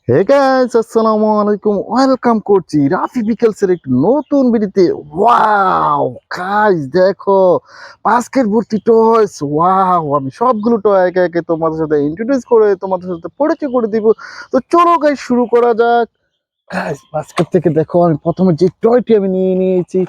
Hey guys, আসসালামু আলাইকুম। Welcome করছি রাফি বিকেলসের একটি নতুন ভিডিওতে। ওয়াও গাইস, দেখো বাস্কেট ভর্তি টয়স। ওয়াও, আমি সবগুলো টয় একে একে তোমাদের সাথে ইন্ট্রোডিউস করে তোমাদের সাথে পরিচয় করে দিব। তো চলো গাইস, শুরু করা যাক। গাইস, বাস্কেট থেকে দেখো, আমি প্রথমে যে টয়টি আমি নিয়ে নিয়েছি।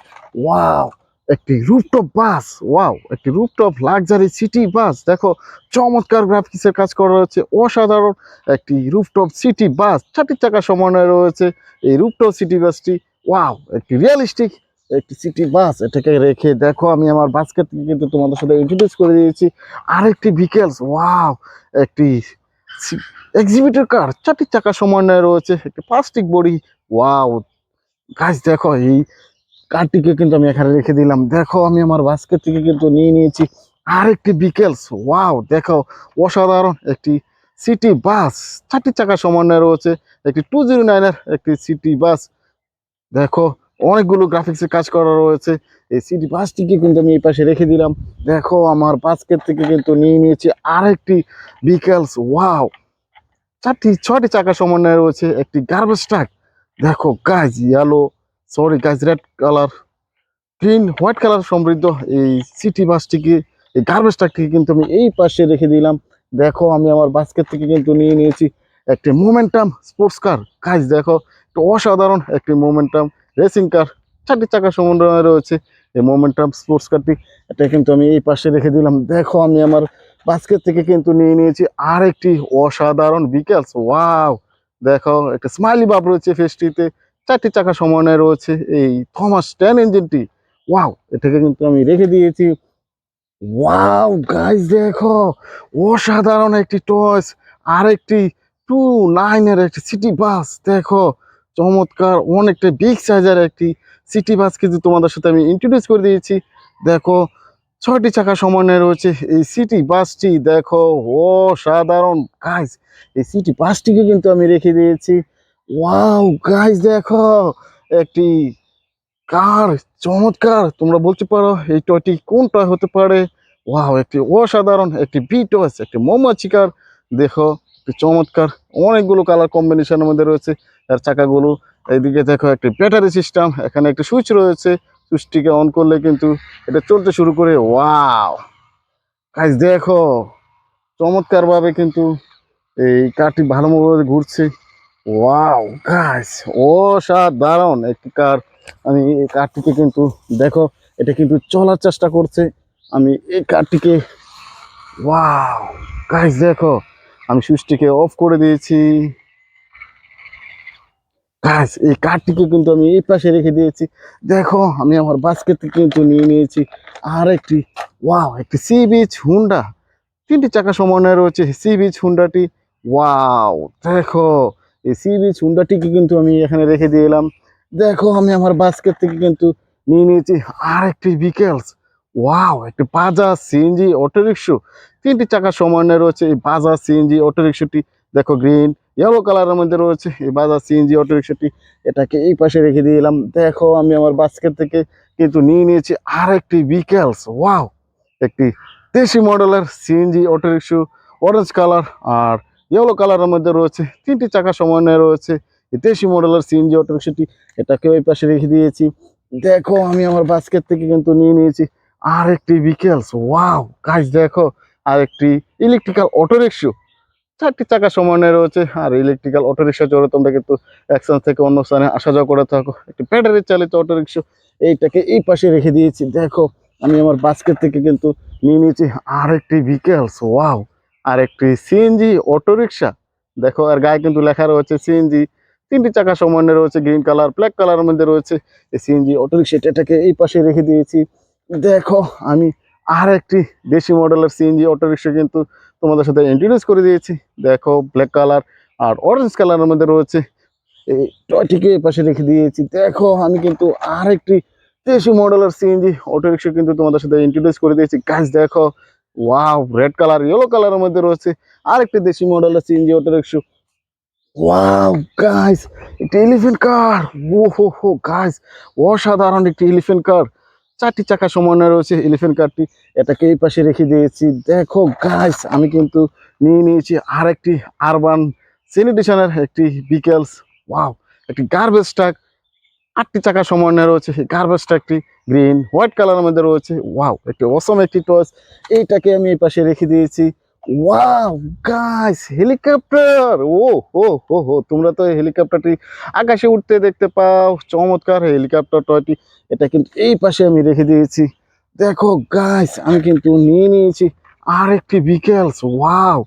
ওয়াও, একটি রুফটপ বাস। ওয়াও, একটি রুফটপ লাক্সারি সিটি বাস। দেখো, চমৎকার গ্রাফিক্সের কাজ করা রয়েছে, অসাধারণ একটি রুফটপ সিটি বাস। 4টি চাকা সমন্বয়ে রয়েছে এই রুফটপ সিটি বাসটি। ওয়াও, একটি রিয়েলিস্টিক একটি সিটি বাস। এটাকে রেখে দেখো, আমি আমার বাস্কেট থেকে কিন্তু তোমাদের সাথে ইন্ট্রোডিউস করে দিয়েছি আরেকটি ভিকেলস। ওয়াও, একটি এক্সিবিটর কার। 4টি চাকা সমন্বয়ে রয়েছে, একটি প্লাস্টিক বডি। ওয়াও গাইস, দেখো এই কারটিকে কিন্তু আমি এখানে রেখে দিলাম। দেখো, আমি আমার বাস্কেট থেকে কিন্তু নিয়ে নিয়েছি আরেকটি বিকেলস। ওয়াও, দেখো অসাধারণ একটি সিটি বাস। 4টি চাকা সমন্বয়ে রয়েছে, একটি 209-এর একটি সিটি বাস। দেখো, অনেকগুলো গ্রাফিক্সের কাজ করা রয়েছে। এই সিটি বাসটিকে কিন্তু আমি এই পাশে রেখে দিলাম। দেখো, আমার বাস্কেট থেকে কিন্তু নিয়ে নিয়েছি আরেকটি বিকেলস। ওয়াও, 6টি চাকা সমন্বয়ে রয়েছে একটি গার্বেজ ট্রাক। দেখো guys, guys, red colour, green, white colour সমৃদ্ধ এই সিটি বাসটিকে, এই গার্বেজ ট্রাকটিকে কিন্তু আমি এই পাশে রেখে দিলাম। দেখো, আমি আমার বাস্কেট থেকে কিন্তু নিয়ে নিয়েছি একটি মোমেন্টাম স্পোর্টস কার। গাইজ দেখো, একটু অসাধারণ একটি মোমেন্টাম রেসিং কার। 4টি চাকা সমন্বয়ে রয়েছে এই মোমেন্টাম স্পোর্টস কারটি। এটা কিন্তু আমি এই পাশে রেখে দিলাম। দেখো, আমি আমার বাস্কেট থেকে কিন্তু নিয়ে নিয়েছি আরেকটি অসাধারণ বিকেলস। ওয়াও, দেখো একটা স্মাইলি ভাব রয়েছে ফেসটিতে। 4টি চাকা সমন্বয়ে রয়েছে এই থমাস 10 ইঞ্জিনটি। ওয়াও, এটাকে কিন্তু আমি রেখে দিয়েছি। ওয়াও গাইস, দেখো অসাধারণ একটি টয়স, আরেকটি 29-এর একটি সিটি বাস। দেখো, চমৎকার অনেকটা বিগ সাইজের একটি সিটি বাস কিন্তু তোমাদের সাথে আমি ইন্ট্রোডিউস করে দিয়েছি। দেখো, 6টি চাকা সমন্বয়ে রয়েছে এই সিটি বাসটি। দেখো, অসাধারণ গাইস, এই সিটি বাসটিকে কিন্তু আমি রেখে দিয়েছি। ওয়াও গাইস, দেখো একটি কার, চমৎকার। তোমরা বলতে পারো এই টয়টি কোন টয় হতে পারে। ওয়াও, একটি অসাধারণ একটি বি টয়েস, একটি মৌমাছি কার। দেখো, একটি চমৎকার, অনেকগুলো কালার কম্বিনেশনের মধ্যে রয়েছে এর চাকাগুলো। এইদিকে দেখো, একটি ব্যাটারি সিস্টেম, এখানে একটি সুইচ রয়েছে। সুইচটিকে অন করলে কিন্তু এটা চলতে শুরু করে। ওয়াও গাইস, দেখো চমৎকার ভাবে কিন্তু এই কারটি ভালোভাবে ঘুরছে। ওয়াও গাইস, অসাধারণ একটি কার। আমি এই কারটিকে কিন্তু দেখো, এটা কিন্তু চলার চেষ্টা করছে। আমি এই কারটিকে, ওয়াও গাইস, দেখো আমি সুইচটিকে অফ করে দিয়েছি। গাইস, এই কারটিকে কিন্তু আমি এই পাশে রেখে দিয়েছি। দেখো, আমি আমার বাস্কেট থেকে কিন্তু নিয়ে নিয়েছি আর একটি, ওয়াও, একটি সি বিচ হুন্ডা। 3টি চাকা সমন্বয়ে রয়েছে সি বিচ হুন্ডাটি। ওয়াও, দেখো এই সি বিচ হুন্ডাটিকে কিন্তু আমি এখানে রেখে দিলাম। দেখো, আমি আমার বাস্কেট থেকে কিন্তু নিয়ে নিয়েছি আর একটি বিকেলস। ওয়াও, একটি বাজাজ সিএনজি অটোরিকশা। 3টি চাকা সমন্বয়ে রয়েছে এই বাজাজ সিএনজি অটোরিকশাটি। দেখো, গ্রিন ইয়েলো কালারের মধ্যে রয়েছে এই বাজাজ সিএনজি অটোরিকশাটি। এটাকে এই পাশে রেখে দিলাম। দেখো, আমি আমার বাস্কেট থেকে কিন্তু নিয়ে নিয়েছি আর একটি বিকেলস। ওয়াও, একটি দেশি মডেলের সিএনজি অটোরিকশা, অরেঞ্জ কালার আর ইয়েলো কালারের মধ্যে রয়েছে। 3টি চাকা সমন্বয়ে রয়েছে এই দেশি মডেলের সিএনজি অটোরিকশাটি। এটাকে ওই পাশে রেখে দিয়েছি। দেখো, আমি আমার বাস্কেট থেকে কিন্তু নিয়ে নিয়েছি আর একটি বিকেলস। ওয়াও গাইস, দেখো আর একটি ইলেকট্রিক্যাল অটোরিকশা। 4টি চাকা সমন্বয়ে রয়েছে। আর ইলেকট্রিক্যাল অটোরিকশা চড়ে তোমরা কিন্তু এক স্থান থেকে অন্য স্থানে আসা যাওয়া করে থাকো। একটি ব্যাটারি চালিত অটোরিকশা, এইটাকে এই পাশে রেখে দিয়েছি। দেখো, আমি আমার বাস্কেট থেকে কিন্তু নিয়ে নিয়েছি আর একটি ভিকেলস। ওয়াও, আর একটি সিএনজি অটোরিকশা। দেখো, আর গায়ে কিন্তু লেখা রয়েছে সিএনজি। 3টি চাকা সমন্বয়ে রয়েছে, গ্রিন কালার ব্ল্যাক কালারের মধ্যে রয়েছে এই সিএনজি অটোরিকশা। এটাকে এই পাশে রেখে দিয়েছি। দেখো, আমি আর একটি দেশি মডেলের সিএনজি অটোরিকশা কিন্তু তোমাদের সাথে ইন্ট্রোডিউস করে দিয়েছি। দেখো, ব্ল্যাক কালার আর অরেঞ্জ কালারের মধ্যে রয়েছে এই টয়টিকে পাশে রেখে দিয়েছি। দেখো, আমি কিন্তু আর একটি দেশি মডেলের সিএনজি অটোরিকশা কিন্তু তোমাদের সাথে ইন্ট্রোডিউস করে দিয়েছি। গাইস দেখো, ওয়াও, রেড কালার ইয়েলো কালারের মধ্যে রয়েছে আরেকটি দেশি মডেলের সিএনজি অটোরিকশা। ওয়াও গাইস, একটি এলিফ্যান্ট কার। ও হো হো গাইস, অসাধারণ একটি এলিফ্যান্ট কার। 4টি চাকা সমন্বয়ে রয়েছে এলিফ্যান্ট কারটি। এটাকে এই পাশে রেখে দিয়েছি। দেখো গাইস, আমি কিন্তু নিয়ে নিয়েছি আরেকটি আরবান স্যানিটেশনের একটি বিকেলস, ওয়াও, একটি গার্বেজ ট্রাক, 8টি চাকা সমন্বয়ে রয়েছে। এই গার্বেজ ট্রাকটি গ্রিন হোয়াইট কালারের মধ্যে রয়েছে। ওয়াও, একটি অসম একটি টস। এইটাকে আমি এই পাশে রেখে দিয়েছি। Wow guys, helicopter! ও হো হো হো, তোমরা তো এই হেলিকপ্টারটি আকাশে উঠতে দেখতে পাও। চমৎকার হেলিকপ্টার টয়টি, এটা কিন্তু এই পাশে আমি রেখে দিয়েছি। দেখো গাইস, আমি কিন্তু নিয়ে নিয়েছি আর একটি বিকেলস। ওয়াও,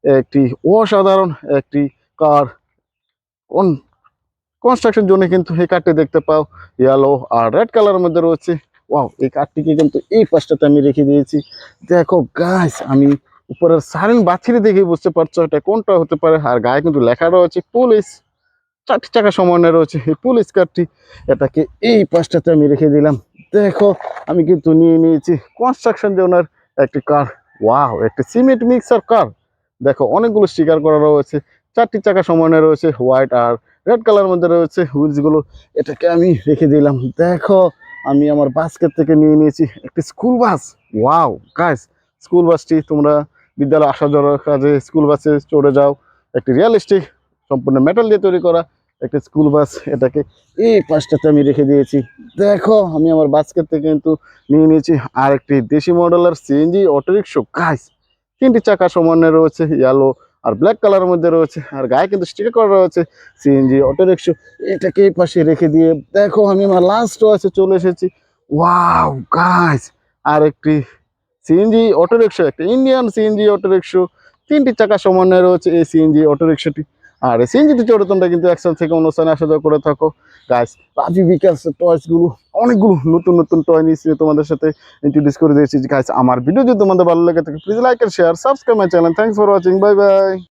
একটি অসাধারণ একটি কার। কনস্ট্রাকশন জোনে কিন্তু এই কারটি দেখতে পাও, ইয়েলো আর রেড কালারের মধ্যে রয়েছে। ওয়াও, এই কারটিকে কিন্তু এই পাশটাতে আমি রেখে দিয়েছি। দেখো গাইস, আমি উপরের সাইরেন বাছিরে দেখে বুঝতে পারছো এটা কোনটা হতে পারে। আর গায়ে কিন্তু লেখা রয়েছে পুলিশ। 4টি চাকা সমন্বয়ে রয়েছে এই পুলিশ কারটি। এটাকে এই পাশটাতে আমি রেখে দিলাম। দেখো, আমি কিন্তু নিয়ে নিয়েছি কনস্ট্রাকশন জোনের একটি কার। ওয়াও, একটি সিমেন্ট মিক্সার কার। দেখো, অনেকগুলো স্টিকার করা রয়েছে। 4টি চাকা সমন্বয়ে রয়েছে, হোয়াইট আর রেড কালার মধ্যে রয়েছে হুইলস গুলো। এটাকে আমি রেখে দিলাম। দেখো, আমি আমার বাস্কেট থেকে নিয়ে নিয়েছি একটি school bus. Wow guys, school বাসটি তোমরা বিদ্যালয়ে আসা যাওয়ার কাজে স্কুল বাসে চড়ে যাও। একটি রিয়েলিস্টিক, সম্পূর্ণ মেটাল দিয়ে তৈরি করা একটা স্কুল বাস। এটাকে এই পাশটাতে আমি রেখে দিয়েছি। দেখো, আমি আমার বাস্কেট থেকে কিন্তু নিয়ে নিয়েছি আর একটি দেশি মডেলের সিএনজি অটোরিকশা। গাইস, 3টি চাকা সমন্বয়ে রয়েছে, ইয়েলো আর ব্ল্যাক কালারের মধ্যে রয়েছে। আর গায়ে কিন্তু স্টিকার করা রয়েছে সিএনজি অটোরিকশা। এটাকে এই পাশে রেখে দিয়ে দেখো, আমি আমার লাস্ট আছে চলে এসেছি। ওয়াও গাইস, আর একটি সিএনজি অটোরিকশা, একটা ইন্ডিয়ান সিএনজি অটোরিকশা। 3টি চাকা সমন্বয়ে রয়েছে এই সিএনজি অটোরিকশাটি। আর এই সিএনজিতে চড়ে তোমরা কিন্তু এক স্থান থেকে অন্য স্থানে আসা যাওয়া করে থাকো। গাইস, রাফি বিকাশ টয়েস গুলো, অনেকগুলো নতুন নতুন টয় নিয়ে তোমাদের সাথে ইন্ট্রোডিউস করে দিয়েছি। গাইস, আমার ভিডিও যদি তোমাদের ভালো লাগে থাকে প্লিজ লাইক আর share, subscribe my channel. Thanks for watching, bye by.